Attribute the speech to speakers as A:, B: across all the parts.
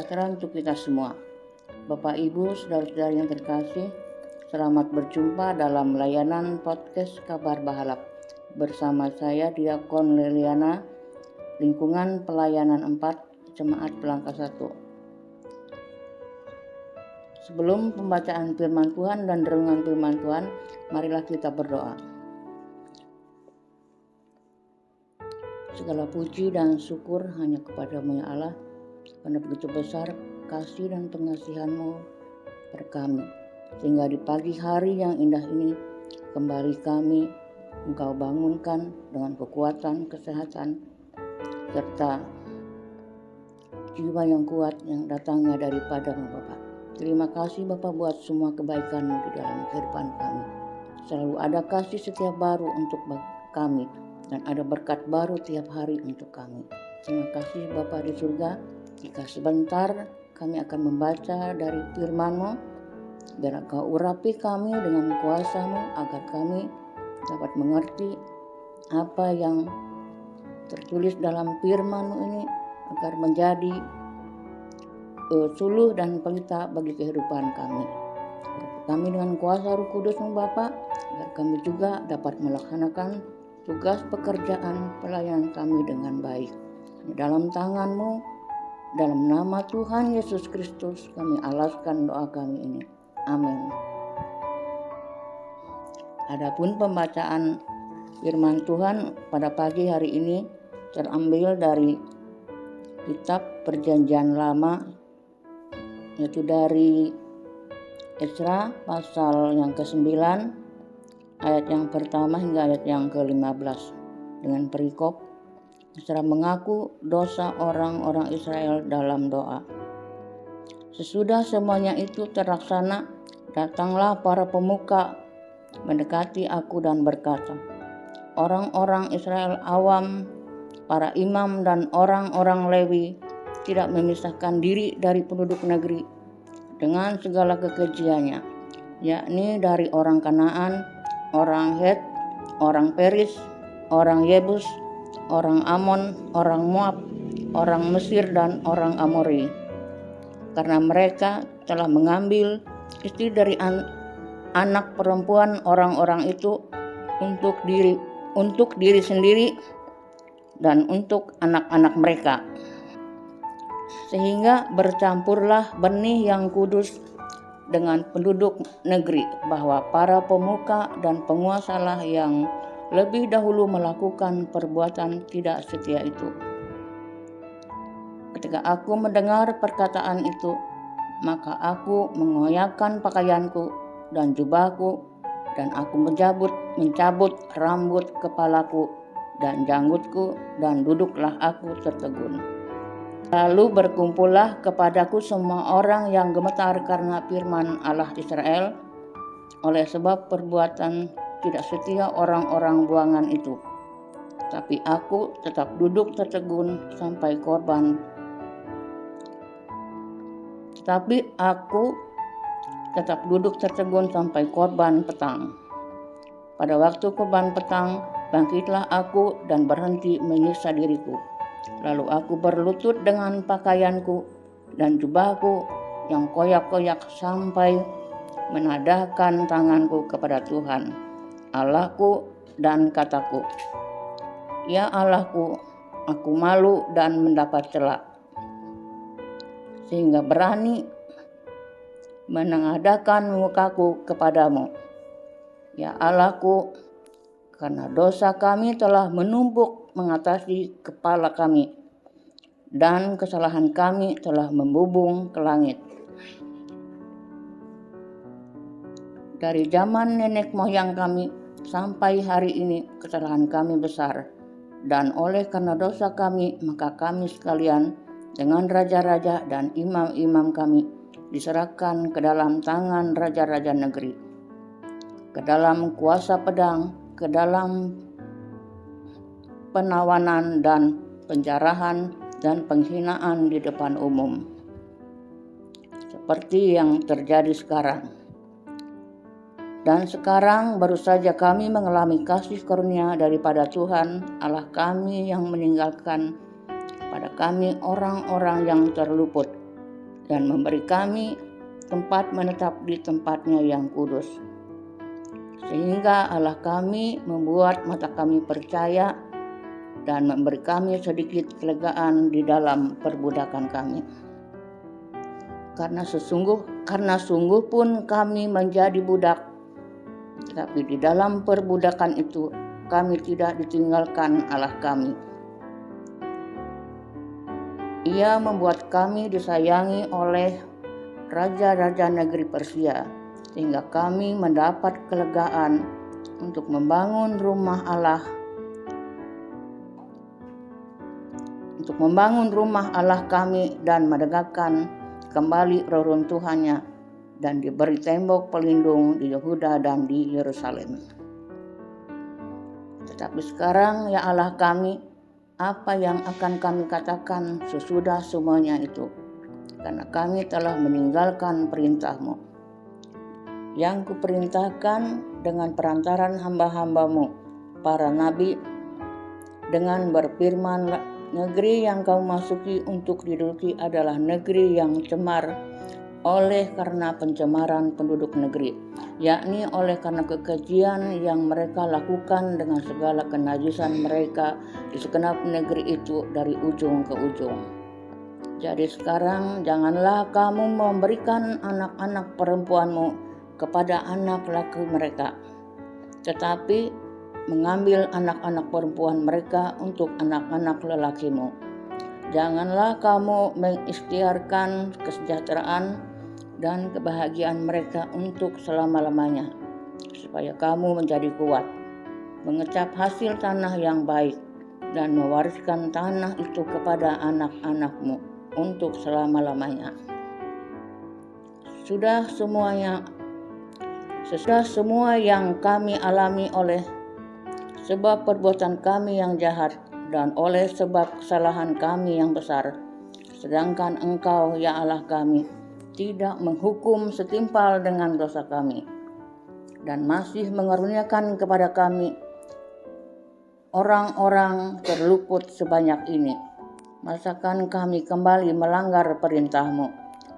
A: sejahtera untuk kita semua. Bapak, Ibu, saudara-saudara yang terkasih, selamat berjumpa dalam layanan podcast Kabar Bahalap. Bersama saya Diakon Leliana, lingkungan pelayanan 4, Jemaat Pelangka 1. Sebelum pembacaan firman Tuhan dan renungan firman Tuhan, marilah kita berdoa. Segala puji dan syukur hanya kepada-Mu ya Allah, karena begitu besar kasih dan pengasihan-Mu pada kami, sehingga di pagi hari yang indah ini kembali kami Engkau bangunkan dengan kekuatan, kesehatan, serta jiwa yang kuat yang datangnya daripada-Mu Bapa. Terima kasih Bapa buat semua kebaikan-Mu di dalam kehidupan kami. Selalu ada kasih setiap baru untuk kami, dan ada berkat baru tiap hari untuk kami. Terima kasih Bapa di surga. Jika sebentar kami akan membaca dari firman-Mu, biar Engkau urapi kami dengan kuasa-Mu agar kami dapat mengerti apa yang tertulis dalam firman-Mu ini, agar menjadi suluh dan pelita bagi kehidupan kami. Kami dengan kuasa Roh Kudus-Mu Bapa, agar kami juga dapat melaksanakan tugas pekerjaan pelayanan kami dengan baik. Dalam tangan-Mu, dalam nama Tuhan Yesus Kristus kami alaskan doa kami ini. Amin. Adapun pembacaan firman Tuhan pada pagi hari ini terambil dari kitab Perjanjian Lama, yaitu dari Esra pasal yang ke-9 ayat yang pertama hingga ayat yang ke-15 dengan perikop Esra mengaku dosa orang-orang Israel dalam doa. Sesudah semuanya itu terlaksana, datanglah para pemuka mendekati aku dan berkata, orang-orang Israel awam, para imam dan orang-orang Lewi tidak memisahkan diri dari penduduk negeri dengan segala kekejiannya, yakni dari orang Kanaan, orang Het, orang Peris, orang Yebus, orang Amon, orang Moab, orang Mesir dan orang Amori. Karena mereka telah mengambil istri dari anak perempuan orang-orang itu untuk diri sendiri dan untuk anak-anak mereka. Sehingga bercampurlah benih yang kudus dengan penduduk negeri, bahwa para pemuka dan penguasalah yang lebih dahulu melakukan perbuatan tidak setia itu. Ketika aku mendengar perkataan itu, maka aku mengoyakkan pakaianku dan jubahku, dan aku mencabut rambut kepalaku dan janggutku, dan duduklah aku tertegun. Lalu berkumpullah kepadaku semua orang yang gemetar karena firman Allah Israel, oleh sebab perbuatan tidak setia orang-orang buangan itu. Tapi aku tetap duduk tertegun sampai korban. Petang. Pada waktu korban petang, bangkitlah aku dan berhenti menyiksa diriku. Lalu aku berlutut dengan pakaianku dan jubahku yang koyak-koyak sampai menadahkan tanganku kepada Tuhan Allahku dan kataku, ya Allahku, aku malu dan mendapat cela, sehingga berani menengadahkan mukaku kepadamu. Ya Allahku, karena dosa kami telah menumpuk mengatasi kepala kami, dan kesalahan kami telah membubung ke langit. Dari zaman nenek moyang kami sampai hari ini kesalahan kami besar, dan oleh karena dosa kami, maka kami sekalian dengan raja-raja dan imam-imam kami diserahkan ke dalam tangan raja-raja negeri, ke dalam kuasa pedang, ke dalam penawanan dan penjarahan dan penghinaan di depan umum, seperti yang terjadi sekarang. Dan sekarang baru saja kami mengalami kasih karunia daripada Tuhan Allah kami yang meninggalkan pada kami orang-orang yang terluput dan memberi kami tempat menetap di tempatnya yang kudus. Sehingga Allah kami membuat mata kami percaya dan memberi kami sedikit kelegaan di dalam perbudakan kami. Karena sungguh pun kami menjadi budak, tetapi di dalam perbudakan itu kami tidak ditinggalkan Allah kami. Ia membuat kami disayangi oleh raja-raja negeri Persia, sehingga kami mendapat kelegaan untuk membangun rumah Allah kami dan menegakkan kembali reruntuhannya, dan diberi tembok pelindung di Yehuda dan di Yerusalem. Tetapi sekarang ya Allah kami, apa yang akan kami katakan sesudah semuanya itu? Karena kami telah meninggalkan perintah-Mu yang kuperintahkan dengan perantaran hamba-hamba-Mu, para nabi, dengan berfirman, negeri yang kau masuki untuk diduduki adalah negeri yang cemar oleh karena pencemaran penduduk negeri, yakni oleh karena kekejian yang mereka lakukan dengan segala kenajisan mereka di segenap negeri itu dari ujung ke ujung. Jadi sekarang janganlah kamu memberikan anak-anak perempuanmu kepada anak laki mereka, tetapi mengambil anak-anak perempuan mereka untuk anak-anak lelakimu. Janganlah kamu mengikhtiarkan kesejahteraan dan kebahagiaan mereka untuk selama-lamanya, supaya kamu menjadi kuat, mengecap hasil tanah yang baik, dan mewariskan tanah itu kepada anak-anakmu untuk selama-lamanya. Sudah semua yang kami alami oleh sebab perbuatan kami yang jahat dan oleh sebab kesalahan kami yang besar, sedangkan Engkau ya Allah kami tidak menghukum setimpal dengan dosa kami, dan masih mengaruniakan kepada kami orang-orang terluput sebanyak ini. Masakan kami kembali melanggar perintah-Mu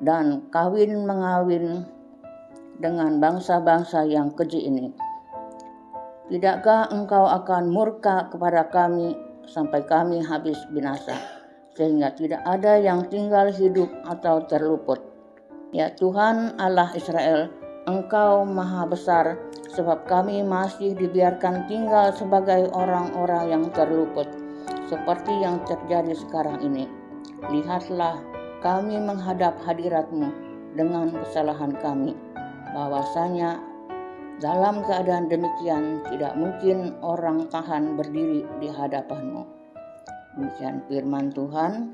A: dan kawin-mengawin dengan bangsa-bangsa yang keji ini? Tidakkah Engkau akan murka kepada kami sampai kami habis binasa, sehingga tidak ada yang tinggal hidup atau terluput? Ya Tuhan Allah Israel, Engkau maha besar, sebab kami masih dibiarkan tinggal sebagai orang-orang yang terluput, seperti yang terjadi sekarang ini. Lihatlah, kami menghadap hadirat-Mu dengan kesalahan kami, bahwasanya dalam keadaan demikian tidak mungkin orang tahan berdiri di hadapan-Mu. Demikian firman Tuhan.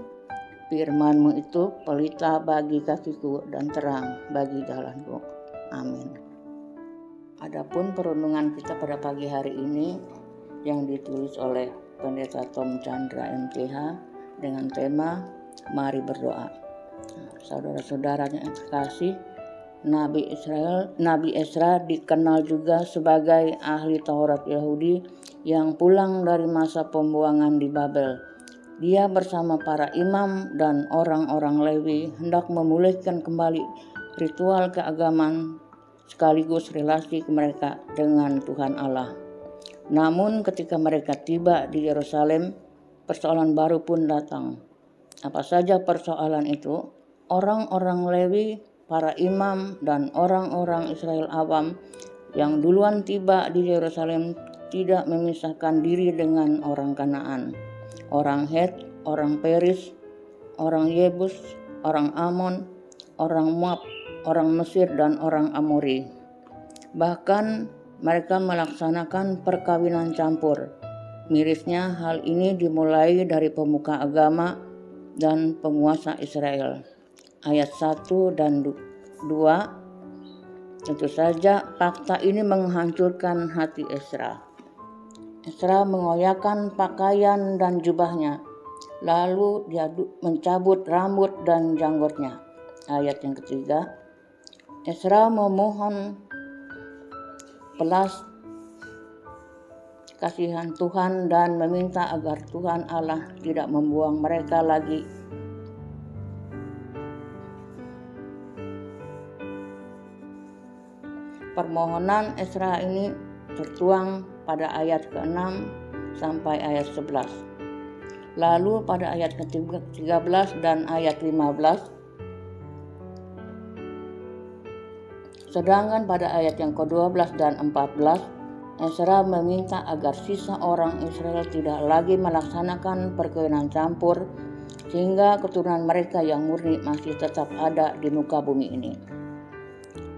A: Firman-Mu itu pelita bagi kakiku dan terang bagi jalanku. Amin. Adapun perenungan kita pada pagi hari ini yang ditulis oleh Pendeta Tom Chandra MTH dengan tema Mari Berdoa. Saudara-saudara yang terkasih, Nabi Ezra dikenal juga sebagai ahli Taurat Yahudi yang pulang dari masa pembuangan di Babel. Dia bersama para imam dan orang-orang Lewi hendak memulihkan kembali ritual keagamaan sekaligus relasi mereka dengan Tuhan Allah. Namun ketika mereka tiba di Yerusalem, persoalan baru pun datang. Apa saja persoalan itu? Orang-orang Lewi, para imam, dan orang-orang Israel awam yang duluan tiba di Yerusalem tidak memisahkan diri dengan orang Kanaan, orang Het, orang Peris, orang Yebus, orang Amon, orang Moab, orang Mesir, dan orang Amori. Bahkan mereka melaksanakan perkawinan campur. Mirisnya hal ini dimulai dari pemuka agama dan penguasa Israel. Ayat 1 dan 2, tentu saja fakta ini menghancurkan hati Ezra. Ezra mengoyakkan pakaian dan jubahnya, lalu dia mencabut rambut dan janggutnya. Ayat yang ketiga, Ezra memohon belas kasihan Tuhan dan meminta agar Tuhan Allah tidak membuang mereka lagi Permohonan Ezra ini tertuang pada ayat ke-6 sampai ayat 11. Lalu pada ayat ke-13 dan ayat 15. Sedangkan pada ayat yang ke-12 dan 14, Ezra meminta agar sisa orang Israel tidak lagi melaksanakan perkawinan campur, sehingga keturunan mereka yang murni masih tetap ada di muka bumi ini.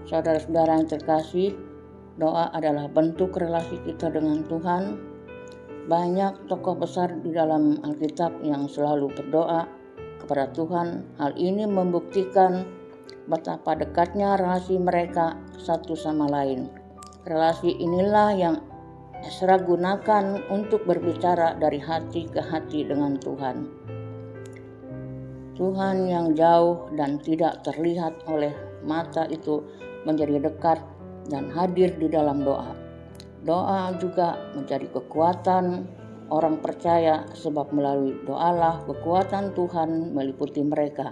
A: Saudara-saudara yang terkasih, doa adalah bentuk relasi kita dengan Tuhan. Banyak tokoh besar di dalam Alkitab yang selalu berdoa kepada Tuhan. Hal ini membuktikan betapa dekatnya relasi mereka satu sama lain. Relasi inilah yang Ezra gunakan untuk berbicara dari hati ke hati dengan Tuhan. Tuhan yang jauh dan tidak terlihat oleh mata itu menjadi dekat dan hadir di dalam doa. Doa juga menjadi kekuatan orang percaya, sebab melalui doalah kekuatan Tuhan meliputi mereka.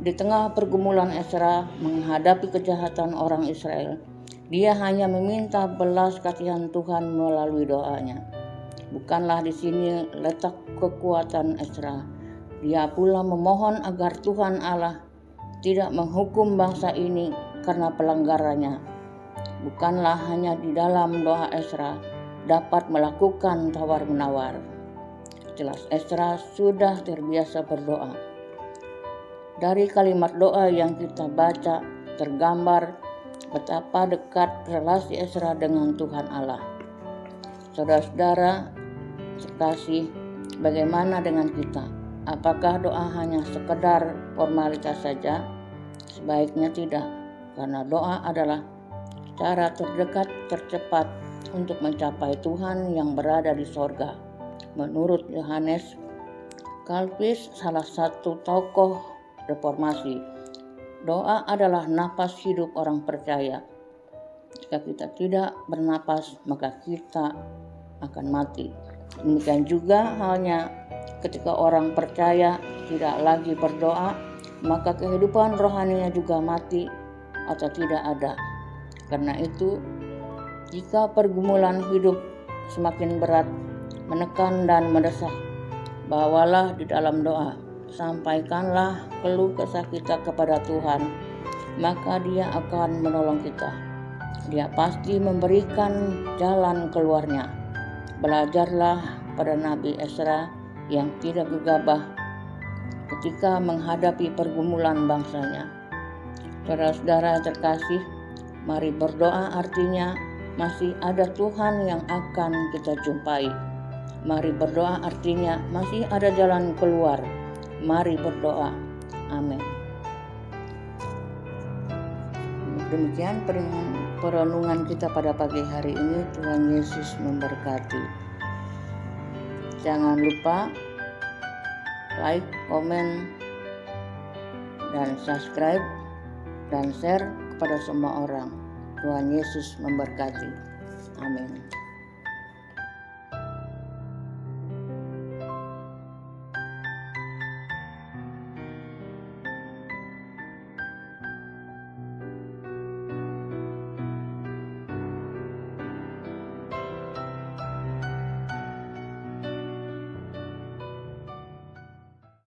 A: Di tengah pergumulan Ezra menghadapi kejahatan orang Israel, dia hanya meminta belas kasihan Tuhan melalui doanya. Bukanlah di sini letak kekuatan Ezra. Dia pula memohon agar Tuhan Allah tidak menghukum bangsa ini karena pelanggarannya. Bukanlah hanya di dalam doa Ezra dapat melakukan tawar-menawar. Jelas Ezra sudah terbiasa berdoa. Dari kalimat doa yang kita baca tergambar betapa dekat relasi Ezra dengan Tuhan Allah. Saudara-saudara terkasih, bagaimana dengan kita? Apakah doa hanya sekedar formalitas saja? Sebaiknya tidak, karena doa adalah cara terdekat tercepat untuk mencapai Tuhan yang berada di sorga. Menurut Yohanes Calvin, salah satu tokoh reformasi, doa adalah napas hidup orang percaya. Jika kita tidak bernapas, maka kita akan mati. Demikian juga halnya ketika orang percaya tidak lagi berdoa, maka kehidupan rohaninya juga mati atau tidak ada. Karena itu, jika pergumulan hidup semakin berat, menekan dan mendesak, bawalah di dalam doa. Sampaikanlah keluh kesah kita kepada Tuhan, maka Dia akan menolong kita. Dia pasti memberikan jalan keluarnya. Belajarlah pada Nabi Ezra yang tidak gegabah ketika menghadapi pergumulan bangsanya. Saudara-saudara terkasih, mari berdoa artinya masih ada Tuhan yang akan kita jumpai. Mari berdoa artinya masih ada jalan keluar. Mari berdoa. Amin. Demikian perenungan kita pada pagi hari ini. Tuhan Yesus memberkati. Jangan lupa like, komen, dan subscribe dan share kepada semua orang. Tuhan Yesus memberkati. Amin.